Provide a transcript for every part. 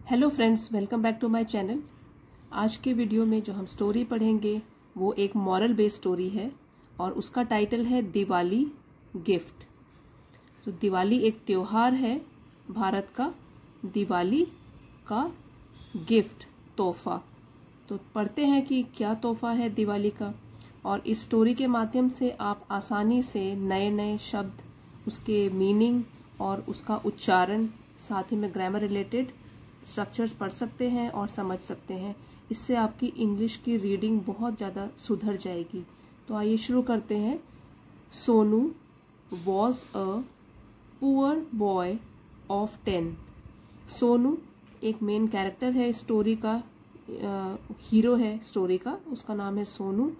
Hello friends, welcome back to my channel. आज के video में जो हम स्टोरी पढ़ेंगे वो एक मॉरल बेस्ड स्टोरी है और उसका टाइटल है दिवाली गिफ्ट। तो दिवाली एक त्योहार है भारत का, दिवाली का गिफ्ट तोहफा। तो पढ़ते हैं कि क्या तोहफा है दिवाली का, और इस स्टोरी के माध्यम से आप आसानी से नए नए शब्द, उसके मीनिंग और उसका उच्चारण, साथ ही में ग्रामर रिलेटेड स्ट्रक्चर्स पढ़ सकते हैं और समझ सकते हैं। इससे आपकी इंग्लिश की रीडिंग बहुत ज़्यादा सुधर जाएगी। तो आइए शुरू करते हैं। Sonu was a poor boy of 10। Sonu एक मेन कैरेक्टर है स्टोरी का, हीरो है स्टोरी का, उसका नाम है सोनू।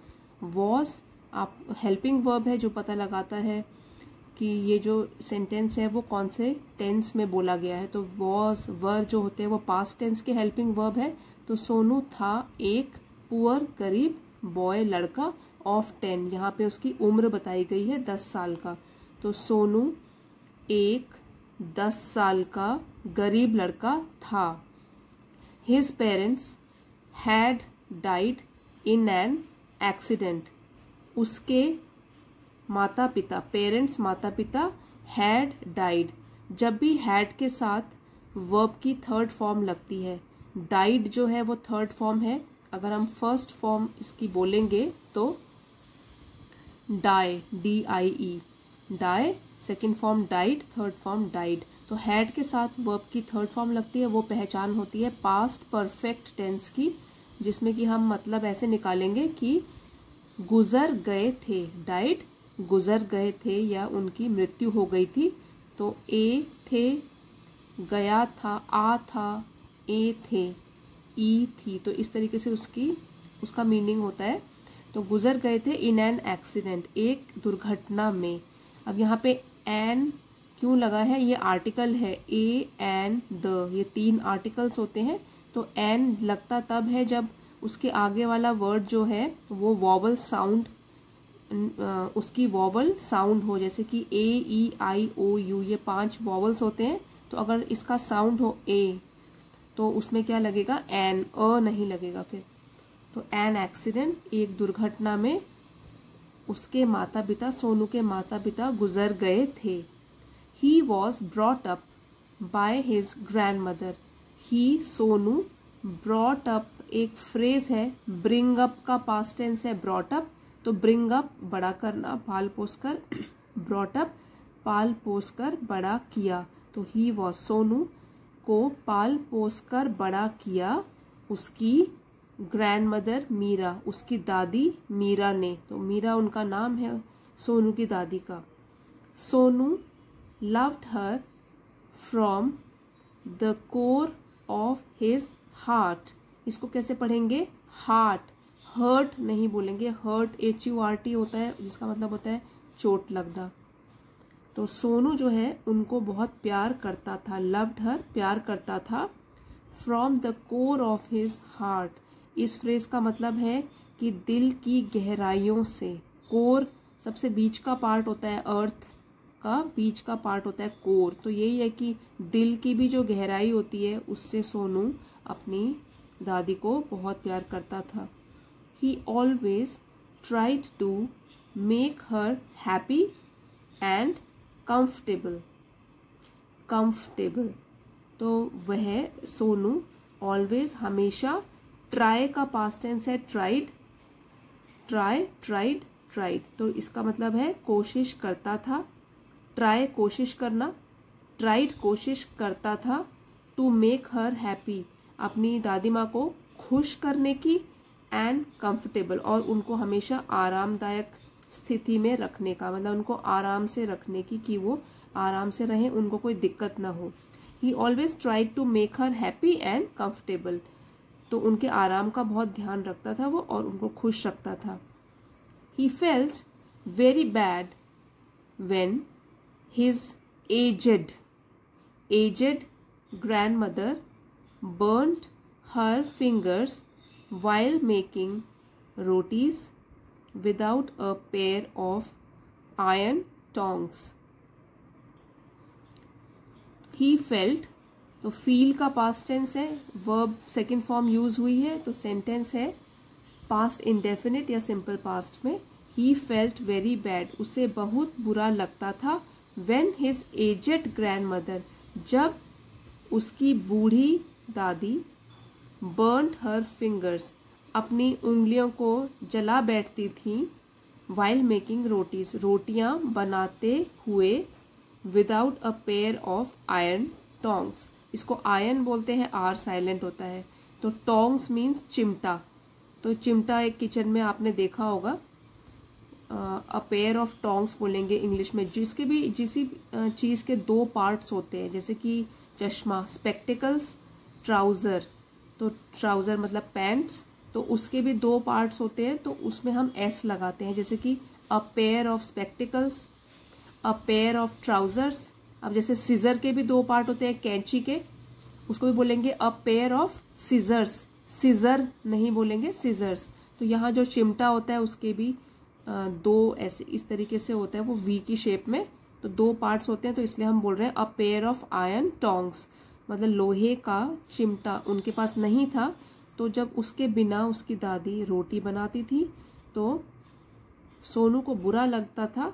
वॉज आप हेल्पिंग वर्ब है जो पता लगाता है कि ये जो सेंटेंस है वो कौन से टेंस में बोला गया है। तो वॉज वर जो होते हैं वो पास्ट टेंस के हेल्पिंग वर्ब है। तो सोनू था एक पुअर गरीब बॉय लड़का ऑफ 10, यहाँ पे उसकी उम्र बताई गई है 10 साल का। तो सोनू एक 10 साल का गरीब लड़का था। His parents had died in an accident. उसके माता पिता, पेरेंट्स माता पिता, हैड डाइड। जब भी हैड के साथ वर्ब की थर्ड फॉर्म लगती है, डाइड जो है वो थर्ड फॉर्म है। अगर हम फर्स्ट फॉर्म इसकी बोलेंगे तो die, DIE, die, second form died, third form died. तो हैड के साथ वर्ब की थर्ड फॉर्म लगती है, वो पहचान होती है पास्ट परफेक्ट टेंस की, जिसमें कि हम मतलब ऐसे निकालेंगे कि गुजर गए थे, डाइड गुजर गए थे या उनकी मृत्यु हो गई थी। तो ए थे, गया था, आ था, ए थे, ई थी। तो इस तरीके से उसका मीनिंग होता है। तो गुजर गए थे इन एन एक्सीडेंट, एक दुर्घटना में। अब यहाँ पे एन क्यों लगा है, ये आर्टिकल है, ए एन द, ये 3 आर्टिकल्स होते हैं। तो एन लगता तब है जब उसके आगे वाला वर्ड जो है वो वॉवल साउंड, उसकी वॉवल साउंड हो, जैसे कि AEIOU, ये 5 वॉवल्स होते हैं। तो अगर इसका साउंड हो ए तो उसमें क्या लगेगा, एन, अ नहीं लगेगा फिर। तो एन एक्सीडेंट, एक दुर्घटना में उसके माता पिता, सोनू के माता पिता गुजर गए थे। He was brought up by his grand mother. He Sonu, brought up एक फ्रेज है, ब्रिंग अप का पास्ट टेंस है ब्रॉट अप। तो ब्रिंग अप बड़ा करना, पाल पोस कर, ब्रॉट अप पाल पोस कर बड़ा किया। तो ही वॉज, सोनू को पाल पोस कर बड़ा किया उसकी ग्रैंड मदर मीरा, उसकी दादी मीरा ने। तो मीरा उनका नाम है सोनू की दादी का। Sonu loved her from the core of his heart. इसको कैसे पढ़ेंगे, हार्ट, हर्ट नहीं बोलेंगे, हर्ट HURT होता है, जिसका मतलब होता है चोट लगना। तो सोनू जो है उनको बहुत प्यार करता था, लव्ड हर प्यार करता था, from the core of his heart. इस फ्रेज का मतलब है कि दिल की गहराइयों से। कोर सबसे बीच का पार्ट होता है, अर्थ का बीच का पार्ट होता है कोर। तो यही है कि दिल की भी जो गहराई होती है उससे सोनू अपनी दादी को बहुत प्यार करता था। He always tried to make her happy and comfortable. Comfortable. तो वह सोनू always हमेशा, try का past tense है tried, try, tried, tried। तो इसका मतलब है कोशिश करता था, try कोशिश करना, tried कोशिश करता था, to make her happy अपनी दादी माँ को खुश करने की, एंड कंफर्टेबल और उनको हमेशा आरामदायक स्थिति में रखने का, मतलब उनको आराम से रखने की, कि वो आराम से रहें, उनको कोई दिक्कत ना हो। He always tried to make her happy and comfortable. तो उनके आराम का बहुत ध्यान रखता था वो और उनको खुश रखता था। He felt very bad when his aged grandmother burned her fingers while making rotis without a pair of iron tongs. He felt तो फील का पास्ट टेंस है, वर्ब सेकंड फॉर्म यूज हुई है, तो सेंटेंस है past indefinite या simple past में। ही felt very bad, उसे बहुत बुरा लगता था। व्हेन हिज एजेड ग्रैंडमदर, जब उसकी बूढ़ी दादी बर्न्ड हर फिंगर्स, अपनी उंगलियों को जला बैठती थी। वाइल मेकिंग रोटीज, रोटियां बनाते हुए। Without a pair of iron tongs, इसको आयरन बोलते हैं, आर साइलेंट होता है। तो टोंग्स मीन्स चिमटा, तो चिमटा एक किचन में आपने देखा होगा। अ पेयर ऑफ टोंग्स बोलेंगे इंग्लिश में, जिसके भी जिसी चीज़ के दो पार्ट्स होते हैं, जैसे कि चश्मा, स्पेक्टिकल्स, ट्राउज़र, तो ट्राउज़र मतलब पैंट्स, तो उसके भी दो पार्ट्स होते हैं, तो उसमें हम एस लगाते हैं, जैसे कि अ pair of spectacles, a pair of trousers. अब जैसे सीजर के भी दो पार्ट होते हैं, कैंची के, उसको भी बोलेंगे a pair of scissors, scissor नहीं बोलेंगे, सीजर्स। तो यहाँ जो चिमटा होता है उसके भी दो ऐसे इस तरीके से होता है, वो वी की शेप में, तो दो पार्ट्स होते हैं, तो इसलिए हम बोल रहे हैं अ पेयर ऑफ आयरन टोंग्स, मतलब लोहे का चिमटा उनके पास नहीं था। तो जब उसके बिना उसकी दादी रोटी बनाती थी तो सोनू को बुरा लगता था,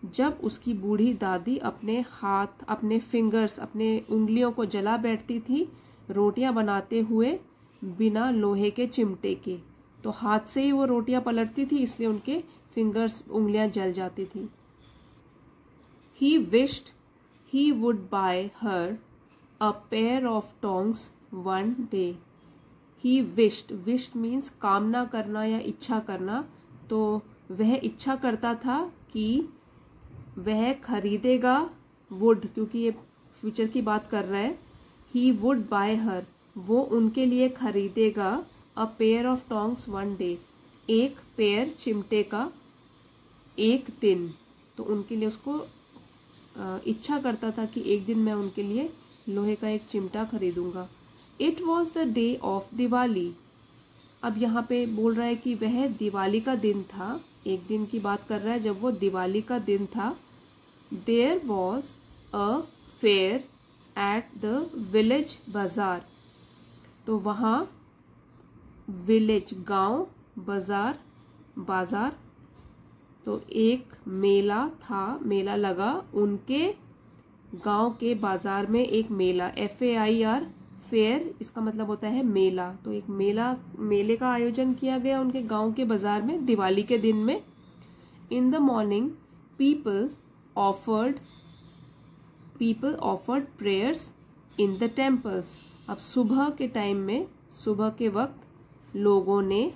जब उसकी बूढ़ी दादी अपने हाथ, अपने फिंगर्स, अपने उंगलियों को जला बैठती थी रोटियां बनाते हुए बिना लोहे के चिमटे के। तो हाथ से ही वो रोटियां पलटती थी, इसलिए उनके फिंगर्स, उंगलियां जल जाती थी। He wished he would buy her a pair of tongs one day. He wished, wished means कामना करना या इच्छा करना, तो वह इच्छा करता था कि वह खरीदेगा, वुड क्योंकि ये फ्यूचर की बात कर रहा है, ही वुड बाय हर, वो उनके लिए खरीदेगा, अ pair of tongs one day, एक पेयर चिमटे का एक दिन। तो उनके लिए उसको इच्छा करता था कि एक दिन मैं उनके लिए लोहे का एक चिमटा खरीदूंगा। It was the day of Diwali, अब यहाँ पे बोल रहा है कि वह दिवाली का दिन था, एक दिन की बात कर रहा है जब वो दिवाली का दिन था। There was a fair at the village bazaar, तो वहाँ विलेज गांव, बाजार बाजार, तो एक मेला था, मेला लगा उनके गांव के बाजार में, एक मेला, FAIR फेयर, इसका मतलब होता है मेला। तो एक मेले का आयोजन किया गया उनके गांव के बाजार में दिवाली के दिन में। In the morning people offered prayers in the temples, अब सुबह के टाइम में, सुबह के वक्त लोगों ने,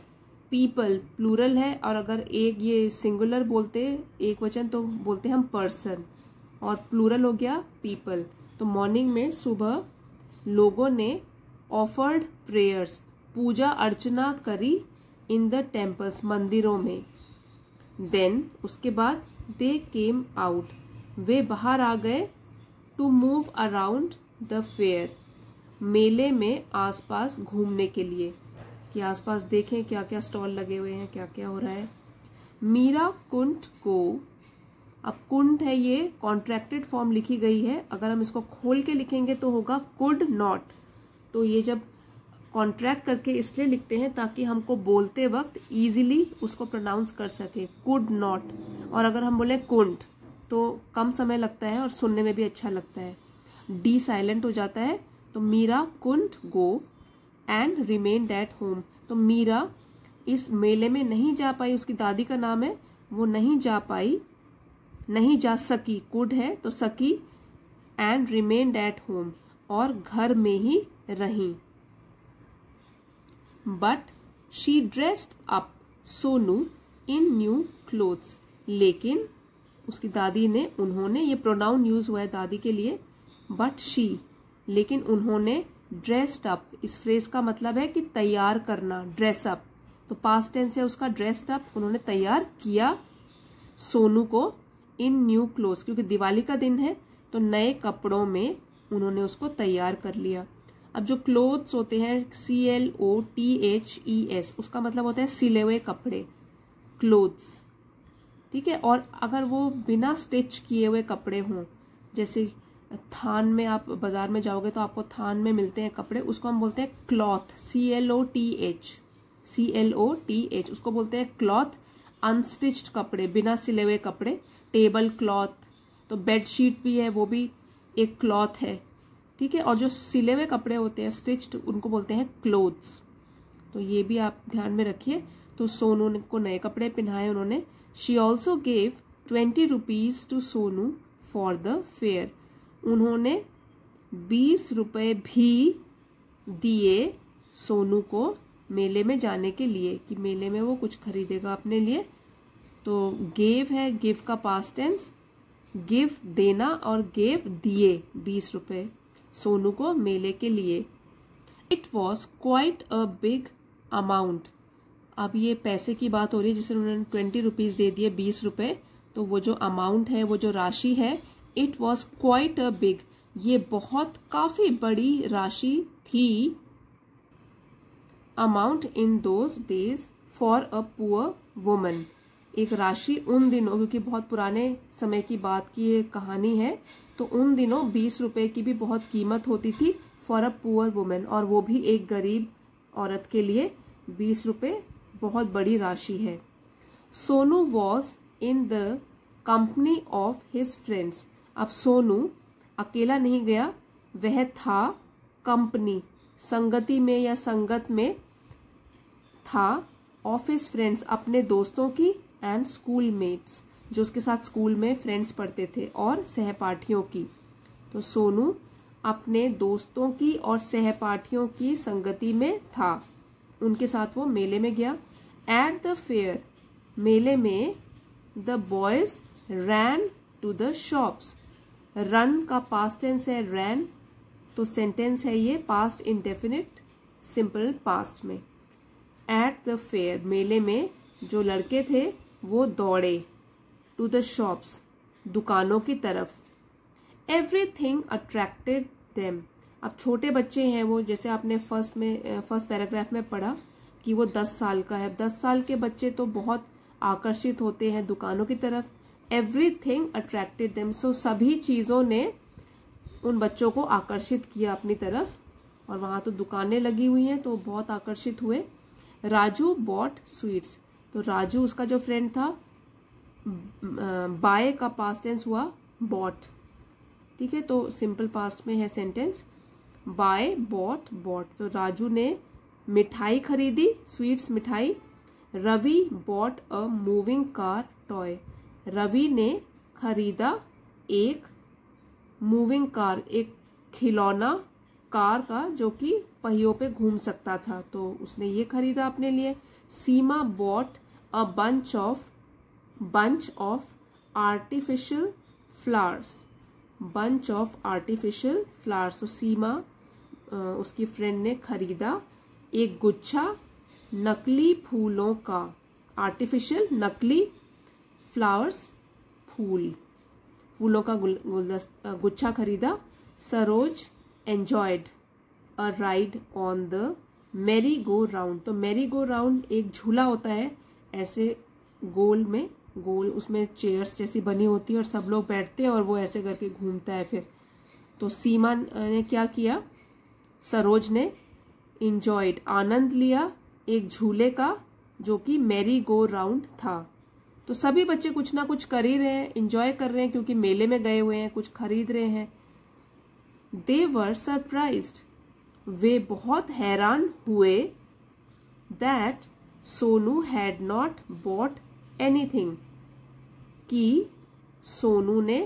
पीपल प्लूरल है, और अगर एक ये सिंगुलर बोलते एक वचन तो बोलते हम पर्सन, और प्लूरल हो गया पीपल। तो मॉर्निंग में सुबह लोगों ने ऑफर्ड प्रेयर्स, पूजा अर्चना करी, इन द टेम्पल्स, मंदिरों में। देन उसके बाद दे केम आउट, वे बाहर आ गए, to move around the fair, मेले में आसपास घूमने के लिए, कि आसपास देखें क्या क्या स्टॉल लगे हुए हैं, क्या क्या हो रहा है। मीरा कुंट को, अब कुंट है ये कॉन्ट्रैक्टेड फॉर्म लिखी गई है, अगर हम इसको खोल के लिखेंगे तो होगा कुड नॉट। तो ये जब कॉन्ट्रैक्ट करके इसलिए लिखते हैं ताकि हमको बोलते वक्त इजीली उसको प्रोनाउंस कर सके, कुड नॉट। और अगर हम बोले कुंट तो कम समय लगता है और सुनने में भी अच्छा लगता है, डी साइलेंट हो जाता है। तो Meera couldn't go and remained at home, तो मीरा इस मेले में नहीं जा पाई, उसकी दादी का नाम है, वो नहीं जा पाई, नहीं जा सकी, कुड है तो सकी, एंड रिमेन्ड एट होम, और घर में ही रही। But she dressed up Sonu in new clothes, लेकिन उसकी दादी ने, उन्होंने, ये प्रोनाउन यूज हुआ है दादी के लिए, बट शी, लेकिन उन्होंने, ड्रेस्ड अप, इस फ्रेज का मतलब है कि तैयार करना, ड्रेस अप, तो पास्ट टेंस है उसका, ड्रेस्ड अप, उन्होंने तैयार किया सोनू को, इन न्यू क्लोथ्स, क्योंकि दिवाली का दिन है तो नए कपड़ों में उन्होंने उसको तैयार कर लिया। अब जो क्लोथ्स होते हैं CLOTHES, उसका मतलब होता है सिले हुए कपड़े, क्लोथ्स, ठीक है। और अगर वो बिना स्टिच किए हुए कपड़े हों, जैसे थान में आप बाजार में जाओगे तो आपको थान में मिलते हैं कपड़े, उसको हम बोलते हैं क्लॉथ, CLOTH, उसको बोलते हैं क्लॉथ। अनस्टिच्ड कपड़े, बिना सिले हुए कपड़े, टेबल क्लॉथ, तो बेडशीट भी है, वो भी एक क्लॉथ है, ठीक है। और जो सिले हुए कपड़े होते हैं स्टिच्ड, उनको बोलते हैं क्लोथ्स। तो ये भी आप ध्यान में रखिए। तो सोनू को नए कपड़े पहनाए उन्होंने। She also gave 20 rupees to Sonu for the fair, उन्होंने 20 रुपए भी दिए सोनू को मेले में जाने के लिए, कि मेले में वो कुछ खरीदेगा अपने लिए। तो गेव है, गिव का पास्ट टेंस, गिव देना, और गेव दिए 20 रुपए सोनू को मेले के लिए। It was quite a big amount, अब ये पैसे की बात हो रही है, जिसे उन्होंने 20 रुपीज दे दिए, 20 रुपए, तो वो जो अमाउंट है, वो जो राशि है, it was quite a big, ये बहुत काफी बड़ी राशि थी। Amount in those days for a poor woman, एक राशि उन दिनों, क्योंकि बहुत पुराने समय की बात की ये कहानी है, तो उन दिनों 20 रुपए की भी बहुत कीमत होती थी फॉर अ पुअर वुमन, और वो भी एक गरीब औरत के लिए 20 रुपए बहुत बड़ी राशि है। Sonu was in the company of his friends, अब सोनू अकेला नहीं गया, वह था कंपनी, संगति में या संगत में था, ऑफ हिज फ्रेंड्स, अपने दोस्तों की, एंड स्कूल मेट्स, जो उसके साथ स्कूल में फ्रेंड्स पढ़ते थे, और सहपाठियों की। तो सोनू अपने दोस्तों की और सहपाठियों की संगति में था, उनके साथ वो मेले में गया। एट द फेयर, मेले में, the boys ran to the shops, run का पास्ट टेंस है रैन, तो सेंटेंस है ये पास्ट इंडेफिनिट सिंपल पास्ट में। एट द फेयर, मेले में जो लड़के थे वो दौड़े, टू द शॉप्स, दुकानों की तरफ। एवरीथिंग अट्रैक्टेड देम, अब छोटे बच्चे हैं वो, जैसे आपने फर्स्ट पैराग्राफ में पढ़ा कि वो 10 साल का है, 10 साल के बच्चे तो बहुत आकर्षित होते हैं दुकानों की तरफ। एवरीथिंग अट्रैक्टेड देम, सो सभी चीजों ने उन बच्चों को आकर्षित किया अपनी तरफ, और वहां तो दुकानें लगी हुई हैं तो बहुत आकर्षित हुए। राजू बॉट स्वीट्स, तो राजू उसका जो फ्रेंड था, बाय का पास्ट टेंस हुआ बॉट, ठीक है, तो सिंपल पास्ट में है सेंटेंस, बाय बॉट बॉट, तो राजू ने मिठाई खरीदी, स्वीट्स मिठाई। Ravi bought a moving car toy, Ravi ने खरीदा एक मूविंग कार, एक खिलौना कार का जो कि पहियों पे घूम सकता था, तो उसने ये खरीदा अपने लिए। Seema bought a bunch of artificial flowers, bunch of artificial flowers, तो सीमा उसकी फ्रेंड ने खरीदा एक गुच्छा नकली फूलों का, आर्टिफिशियल नकली, फ्लावर्स फूलों का गुच्छा खरीदा। Saroj enjoyed a ride on the merry go round, तो मैरी गो राउंड एक झूला होता है ऐसे गोल में, गोल उसमें चेयर्स जैसी बनी होती है और सब लोग बैठते हैं और वो ऐसे करके घूमता है फिर। तो सीमा ने क्या किया, सरोज ने इंजॉयड आनंद लिया एक झूले का जो कि मैरी गो राउंड था। तो सभी बच्चे कुछ ना कुछ कर ही रहे हैं, इंजॉय कर रहे हैं क्योंकि मेले में गए हुए हैं, कुछ खरीद रहे हैं। दे वर सरप्राइज्ड, वे बहुत हैरान हुए। That Sonu had not bought anything, कि सोनू ने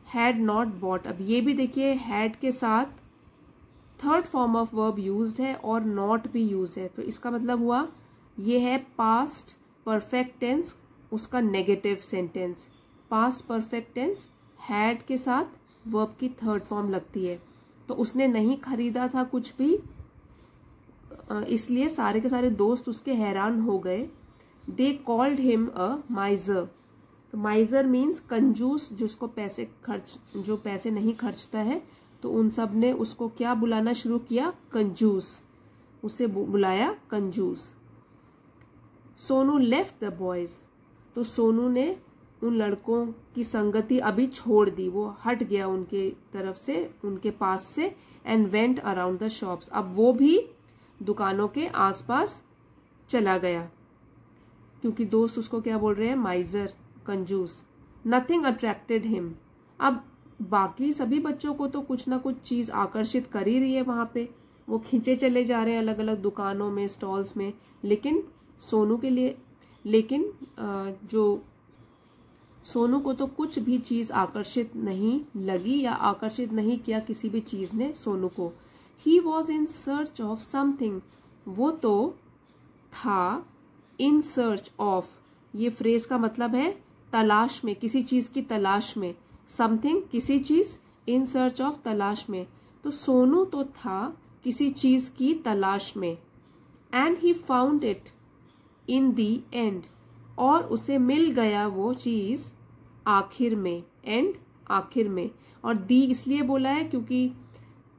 हैड नॉट बॉट, अब ये भी देखिए हैड के साथ third form of verb used है और नॉट भी यूज है, तो इसका मतलब हुआ ये है पास्ट परफेक्ट टेंस, उसका negative sentence. Past perfect tense had के साथ वर्ब की थर्ड फॉर्म लगती है, तो उसने नहीं खरीदा था कुछ भी, इसलिए सारे के सारे दोस्त उसके हैरान हो गए। दे कॉल्ड हिम अ माइजर, तो माइजर मीन्स कंजूस, जिसको जो पैसे नहीं खर्चता है, तो उन सब ने उसको क्या बुलाना शुरू किया, कंजूस, उसे बुलाया कंजूस। सोनू लेफ्ट द बॉयज, तो सोनू ने उन लड़कों की संगति अभी छोड़ दी, वो हट गया उनके तरफ से, उनके पास से, and went around the shops, अब वो भी दुकानों के आसपास चला गया, क्योंकि दोस्त उसको क्या बोल रहे हैं, माइजर, कंजूस। नथिंग अट्रैक्टेड हिम, अब बाकी सभी बच्चों को तो कुछ ना कुछ चीज आकर्षित कर ही रही है वहां पे, वो खींचे चले जा रहे हैं अलग अलग दुकानों में, स्टॉल्स में, लेकिन सोनू के लिए, जो सोनू को तो कुछ भी चीज आकर्षित नहीं लगी या आकर्षित नहीं किया किसी भी चीज ने सोनू को। He was in search of something, वो तो था इन सर्च ऑफ, ये फ्रेज का मतलब है तलाश में, किसी चीज की तलाश में, समथिंग किसी चीज, इन सर्च ऑफ तलाश में, तो सोनू तो था किसी चीज की तलाश में। And he found it in the and, और उसे मिल गया वो चीज आखिर में, एंड आखिर में, और दी इसलिए बोला है क्योंकि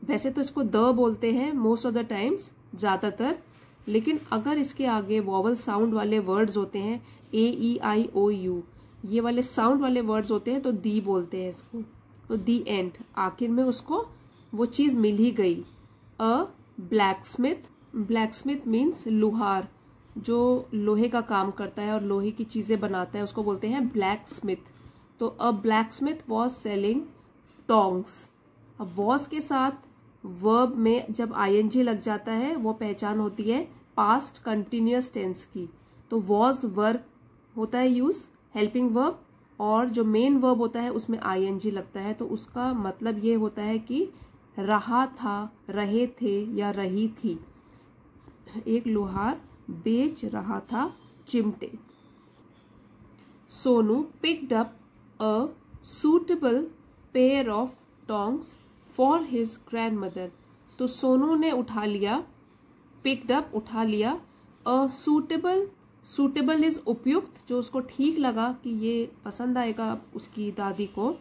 वैसे तो इसको द बोलते हैं मोस्ट ऑफ द टाइम्स, ज्यादातर, लेकिन अगर इसके आगे वॉवल साउंड वाले वर्ड्स होते हैं, ए ई आई ओ यू, ये वाले साउंड वाले वर्ड्स होते हैं तो दी बोलते हैं इसको, तो दी एंड, आखिर में उसको वो चीज मिल ही गई। अ ब्लैकस्मिथ, ब्लैकस्मिथ मीन्स लुहार, जो लोहे का काम करता है और लोहे की चीजें बनाता है उसको बोलते हैं ब्लैकस्मिथ। तो अ ब्लैकस्मिथ वॉज सेलिंग टोंग्स, अब वॉज के साथ वर्ब में जब आईएनजी लग जाता है वो पहचान होती है पास्ट कंटिन्यूअस टेंस की, तो वॉज वर्ब होता है यूज, हेल्पिंग वर्ब, और जो मेन वर्ब होता है उसमें आईएनजी लगता है, तो उसका मतलब ये होता है कि रहा था, रहे थे या रही थी। एक लोहार बेच रहा था चिमटे। Sonu picked up a suitable pair of tongs for his grandmother, तो सोनू ने उठा लिया, पिक्ड अप उठा लिया, अ सूटेबल, सूटेबल इज उपयुक्त, जो उसको ठीक लगा कि ये पसंद आएगा उसकी दादी को,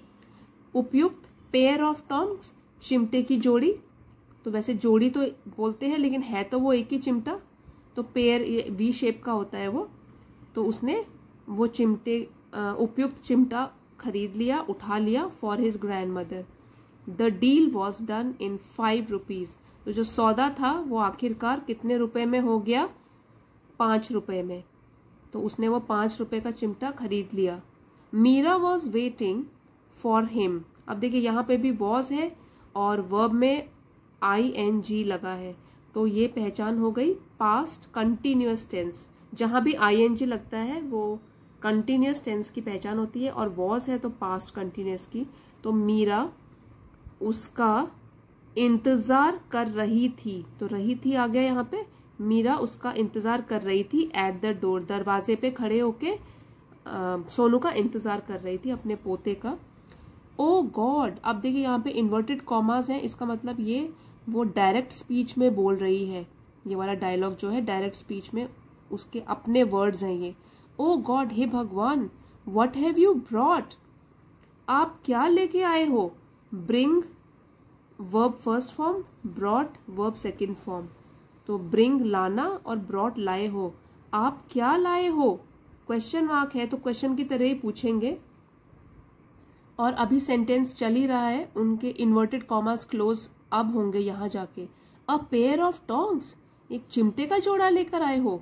उपयुक्त, पेयर ऑफ टोंग्स, चिमटे की जोड़ी, तो वैसे जोड़ी तो बोलते हैं लेकिन है तो वो एक ही चिमटा, तो पेयर वी शेप का होता है वो, तो उसने वो चिमटे, उपयुक्त चिमटा खरीद लिया, उठा लिया, for his grandmother. The deal was done in 5 rupees, तो जो सौदा था वो आखिरकार कितने रुपए में हो गया, 5 रुपए में, तो उसने वो 5 रुपए का चिमटा खरीद लिया। Meera was waiting for him, अब देखिए यहाँ पे भी वॉज है और वर्ब में ING लगा है, तो ये पहचान हो गई पास्ट कंटिन्यूअस टेंस, जहां भी ING लगता है वो कंटिन्यूअस टेंस की पहचान होती है, और वॉज है तो पास्ट कंटिन्यूअस की। तो मीरा उसका इंतजार कर रही थी, तो रही थी आ गया यहाँ पे, मीरा उसका इंतजार कर रही थी एट द डोर, दरवाजे पे खड़े होके सोनू का इंतजार कर रही थी, अपने पोते का। ओ गॉड, अब देखिए यहाँ पे इन्वर्टेड कॉमास हैं, इसका मतलब ये वो डायरेक्ट स्पीच में बोल रही है, ये वाला डायलॉग जो है डायरेक्ट स्पीच में उसके अपने वर्ड्स हैं ये। ओ गॉड, हे भगवान, व्हाट हैव यू ब्रॉट, आप क्या लेके आए हो। Bring verb first form, brought verb second form, तो ब्रिंग लाना और ब्रॉट लाए हो, आप क्या लाए हो, क्वेश्चन मार्क है तो क्वेश्चन की तरह ही पूछेंगे, और अभी सेंटेंस चल ही रहा है, उनके इन्वर्टेड कॉमास क्लोज अब होंगे यहाँ जाके। अ पेयर ऑफ टोंग्स, एक चिमटे का जोड़ा लेकर आए हो।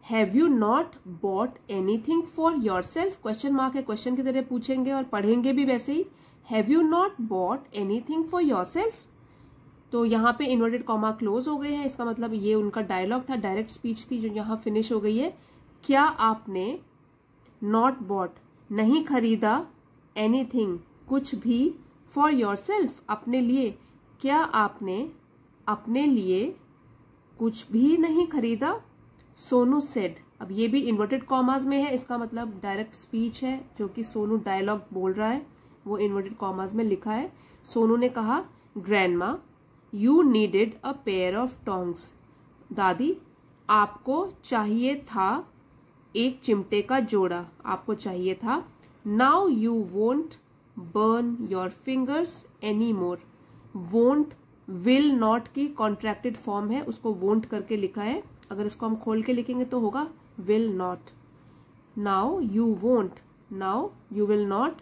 Have you not bought anything for yourself, question mark है, क्वेश्चन की तरह पूछेंगे और पढ़ेंगे भी वैसे ही। Have you not bought anything for yourself, तो यहाँ पे इन्वर्टेड कॉमा क्लोज हो गए हैं, इसका मतलब ये उनका डायलॉग था, डायरेक्ट स्पीच थी जो यहाँ फिनिश हो गई है। क्या आपने, नॉट बॉट नहीं खरीदा, एनीथिंग कुछ भी, फॉर योर सेल्फ अपने लिए, क्या आपने अपने लिए कुछ भी नहीं खरीदा। सोनू सेड, अब ये भी इन्वर्टेड कॉमास में है, इसका मतलब डायरेक्ट स्पीच है, जो कि सोनू डायलॉग बोल रहा है वो इन्वर्टेड कॉमास में लिखा है। सोनू ने कहा, grandma you needed a pair of tongs, दादी आपको चाहिए था एक चिमटे का जोड़ा, आपको चाहिए था। Now you won't burn your fingers any more, won't will not की कॉन्ट्रैक्टेड फॉर्म है, उसको वोंट करके लिखा है, अगर इसको हम खोल के लिखेंगे तो होगा will not. Now you won't now you will not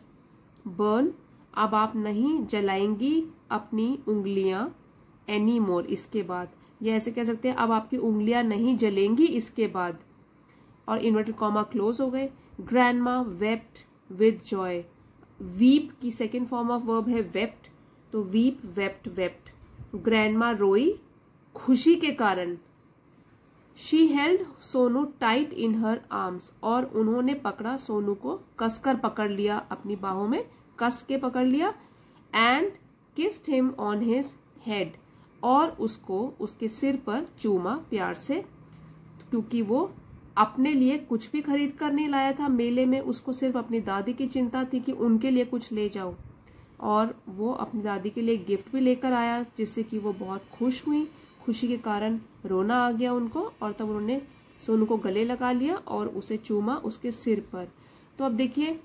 burn, अब आप नहीं जलाएंगी अपनी उंगलियां, एनी मोर, इसके बाद, या ऐसे कह सकते हैं अब आपकी उंगलियां नहीं जलेंगी इसके बाद, और इन्वर्टेड कॉमा क्लोज हो गए। Grandma wept with Joy, weep की सेकेंड फॉर्म ऑफ वर्ब है वेप्ट, तो वीप वेप्ट वेप्ट। ग्रैंडमा रोई खुशी के कारण। She held Sonu tight in her arms, और उन्होंने पकड़ा सोनू को, कसकर पकड़ लिया, अपनी बाहों में कस के पकड़ लिया। And kissed him on his head, और उसको उसके सिर पर चूमा प्यार से, क्योंकि वो अपने लिए कुछ भी खरीद कर नहीं लाया था मेले में, उसको सिर्फ अपनी दादी की चिंता थी कि उनके लिए कुछ ले जाओ, और वो अपनी दादी के लिए गिफ्ट भी लेकर आया, जिससे कि वो बहुत खुश हुई। खुशी के कारण रोना आ गया उनको, और तब उन्होंने सोनू को गले लगा लिया और उसे चूमा उसके सिर पर। तो अब देखिए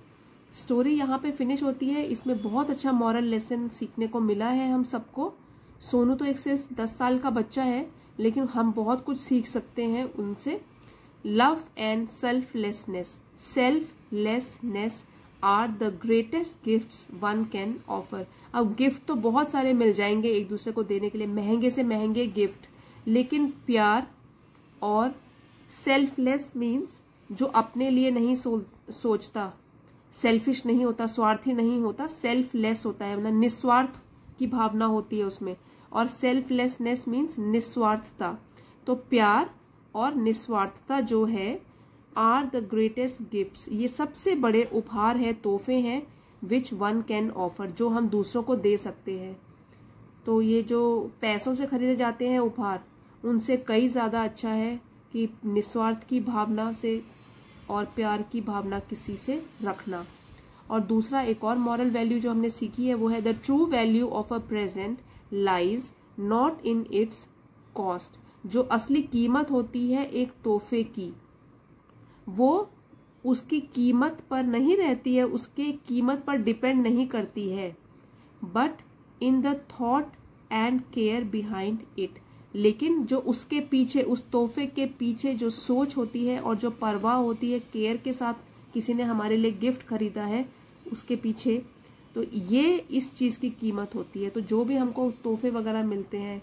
स्टोरी यहाँ पे फिनिश होती है। इसमें बहुत अच्छा मॉरल लेसन सीखने को मिला है हम सबको। सोनू तो एक सिर्फ 10 साल का बच्चा है, लेकिन हम बहुत कुछ सीख सकते हैं उनसे। Love and selflessness, selflessness are the greatest gifts one can offer. अब गिफ्ट तो बहुत सारे मिल जाएंगे एक दूसरे को देने के लिए, महंगे से महंगे गिफ्ट, लेकिन प्यार और सेल्फलेस मीन्स जो अपने लिए नहीं सोचता, सेल्फिश नहीं होता, स्वार्थी नहीं होता, सेल्फलेस होता है, मतलब निस्वार्थ की भावना होती है उसमें। और सेल्फलेसनेस मीन्स निस्वार्थता। तो प्यार और निस्वार्थता जो है आर द ग्रेटेस्ट गिफ्ट्स, ये सबसे बड़े उपहार है, तोहफे हैं, विच वन कैन ऑफर, जो हम दूसरों को दे सकते हैं। तो ये जो पैसों से खरीदे जाते हैं उपहार, उनसे कई ज्यादा अच्छा है कि निस्वार्थ की भावना से और प्यार की भावना किसी से रखना। और दूसरा एक और मॉरल वैल्यू जो हमने सीखी है वो है the true value of a present lies not in its cost. जो असली कीमत होती है एक तोहफे की, वो उसकी कीमत पर नहीं रहती है, उसके कीमत पर डिपेंड नहीं करती है, but in the thought and care behind it. लेकिन जो उसके पीछे, उस तोहफे के पीछे जो सोच होती है और जो परवाह होती है, केयर के साथ किसी ने हमारे लिए गिफ्ट खरीदा है उसके पीछे, तो ये इस चीज की कीमत होती है। तो जो भी हमको तोहफे वगैरह मिलते हैं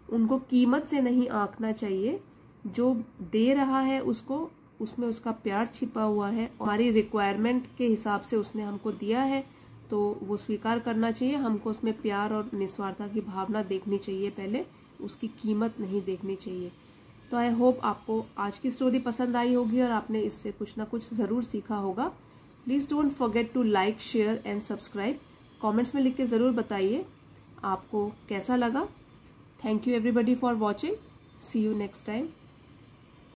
उनको कीमत से नहीं आंकना चाहिए, जो दे रहा है उसको, उसमें उसका प्यार छिपा हुआ है, हमारी रिक्वायरमेंट के हिसाब से उसने हमको दिया है, तो वो स्वीकार करना चाहिए। हमको उसमें प्यार और निस्वार्थता की भावना देखनी चाहिए पहले, उसकी कीमत नहीं देखनी चाहिए। तो आई होप आपको आज की स्टोरी पसंद आई होगी और आपने इससे कुछ ना कुछ जरूर सीखा होगा। Please don't forget to like, share and subscribe. Comments में लिख के जरूर बताइए आपको कैसा लगा। Thank you everybody for watching. See you next time.